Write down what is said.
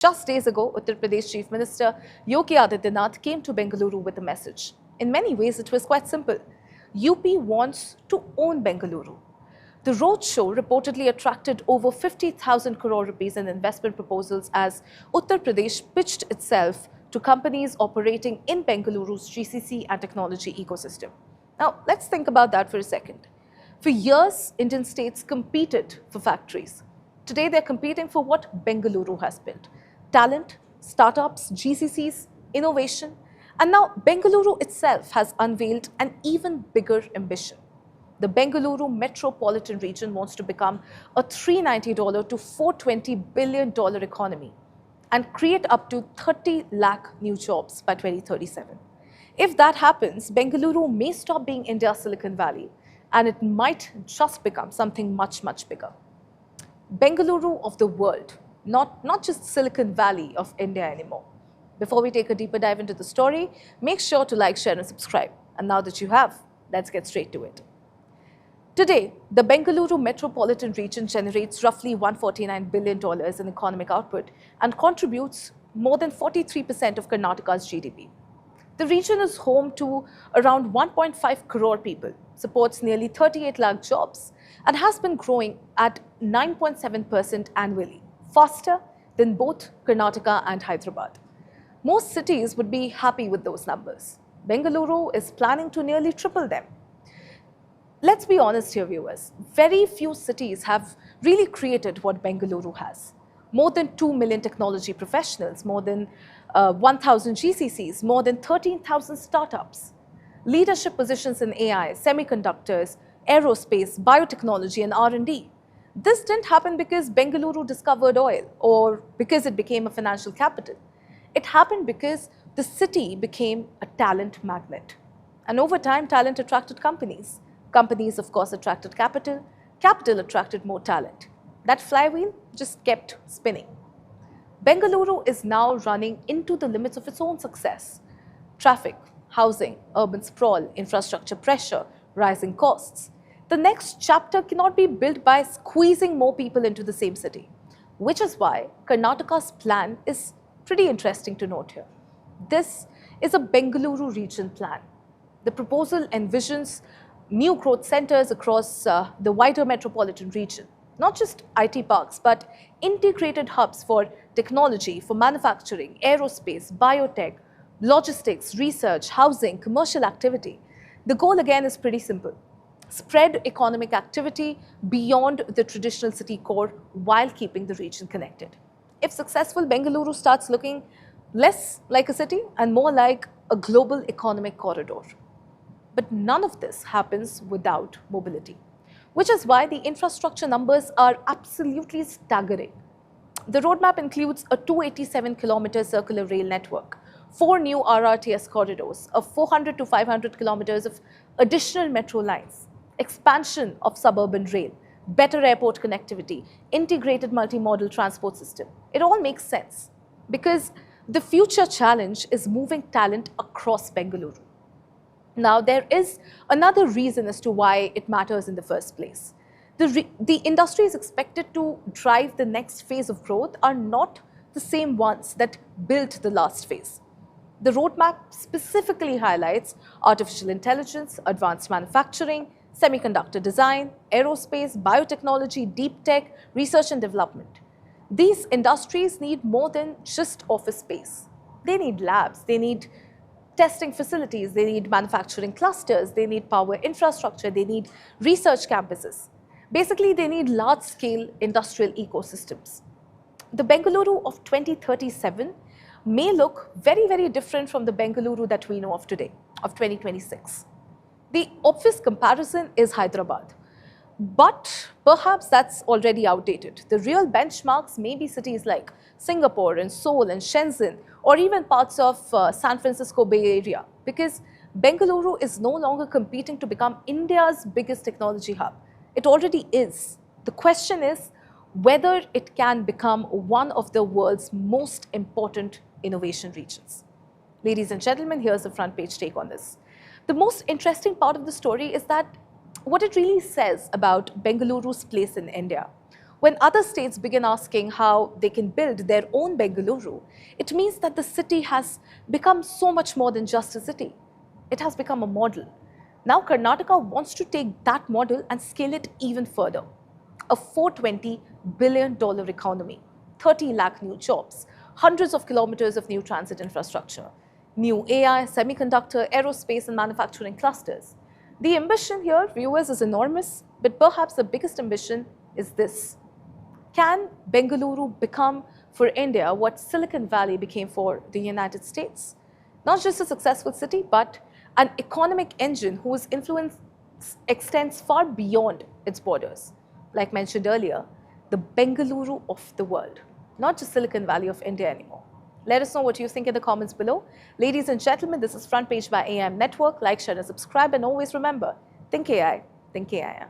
Just days ago, Uttar Pradesh Chief Minister Yogi Adityanath came to Bengaluru with a message. In many ways, it was quite simple. UP wants to own Bengaluru. The roadshow reportedly attracted over 50,000 crore rupees in investment proposals as Uttar Pradesh pitched itself to companies operating in Bengaluru's GCC and technology ecosystem. Now, let's think about that for a second. For years, Indian states competed for factories. Today, they're competing for what Bengaluru has built. Talent, startups, GCCs, innovation. And now Bengaluru itself has unveiled an even bigger ambition. The Bengaluru metropolitan region wants to become a $390 to $420 billion economy and create up to 30 lakh new jobs by 2037. If that happens, Bengaluru may stop being India's Silicon Valley and it might just become something much, much bigger. Bengaluru of the world, not just Silicon Valley of India anymore. Before we take a deeper dive into the story, make sure to like, share and subscribe. And now that you have, let's get straight to it. Today, the Bengaluru metropolitan region generates roughly $149 billion in economic output and contributes more than 43% of Karnataka's GDP. The region is home to around 1.5 crore people, supports nearly 38 lakh jobs, and has been growing at 9.7% annually, faster than both Karnataka and Hyderabad. Most cities would be happy with those numbers. Bengaluru is planning to nearly triple them. Let's be honest here, viewers. Very few cities have really created what Bengaluru has. More than 2 million technology professionals, more than 1,000 GCCs, more than 13,000 startups. Leadership positions in AI, semiconductors, aerospace, biotechnology and R&D. This didn't happen because Bengaluru discovered oil or because it became a financial capital. It happened because the city became a talent magnet. And over time, talent attracted companies. Companies, of course, attracted capital. Capital attracted more talent. That flywheel just kept spinning. Bengaluru is now running into the limits of its own success. Traffic, housing, urban sprawl, infrastructure pressure, rising costs. The next chapter cannot be built by squeezing more people into the same city, which is why Karnataka's plan is pretty interesting to note here. This is a Bengaluru region plan. The proposal envisions new growth centers across the wider metropolitan region. Not just IT parks, but integrated hubs for technology, for manufacturing, aerospace, biotech, logistics, research, housing, commercial activity. The goal again is pretty simple. Spread economic activity beyond the traditional city core while keeping the region connected. If successful, Bengaluru starts looking less like a city and more like a global economic corridor. But none of this happens without mobility, which is why the infrastructure numbers are absolutely staggering. The roadmap includes a 287-kilometer circular rail network, 4 new RRTS corridors, of 400 to 500 kilometers of additional metro lines, expansion of suburban rail, better airport connectivity, integrated multimodal transport system. It all makes sense because the future challenge is moving talent across Bengaluru. Now, there is another reason as to why it matters in the first place. The industry is expected to drive the next phase of growth are not the same ones that built the last phase. The roadmap specifically highlights artificial intelligence, advanced manufacturing, semiconductor design, aerospace, biotechnology, deep tech, research and development. These industries need more than just office space. They need labs, they need testing facilities, they need manufacturing clusters, they need power infrastructure, they need research campuses. Basically, they need large-scale industrial ecosystems. The Bengaluru of 2037 may look very, very different from the Bengaluru that we know of today, of 2026. The obvious comparison is Hyderabad, but perhaps that's already outdated. The real benchmarks may be cities like Singapore and Seoul and Shenzhen, or even parts of San Francisco Bay Area, because Bengaluru is no longer competing to become India's biggest technology hub. It already is. The question is whether it can become one of the world's most important innovation regions. Ladies and gentlemen, here's the front page take on this. The most interesting part of the story is that what it really says about Bengaluru's place in India. When other states begin asking how they can build their own Bengaluru, it means that the city has become so much more than just a city. It has become a model. Now Karnataka wants to take that model and scale it even further. A $420 billion economy, 30 lakh new jobs, hundreds of kilometers of new transit infrastructure, new AI, semiconductor, aerospace and manufacturing clusters. The ambition here, viewers, is enormous, but perhaps the biggest ambition is this. Can Bengaluru become for India what Silicon Valley became for the United States? Not just a successful city, but an economic engine whose influence extends far beyond its borders. Like mentioned earlier, the Bengaluru of the world, not just Silicon Valley of India anymore. Let us know what you think in the comments below. Ladies and gentlemen, this is Front Page by AIM Network. Like, share and subscribe, and always remember, think AI, think AIM.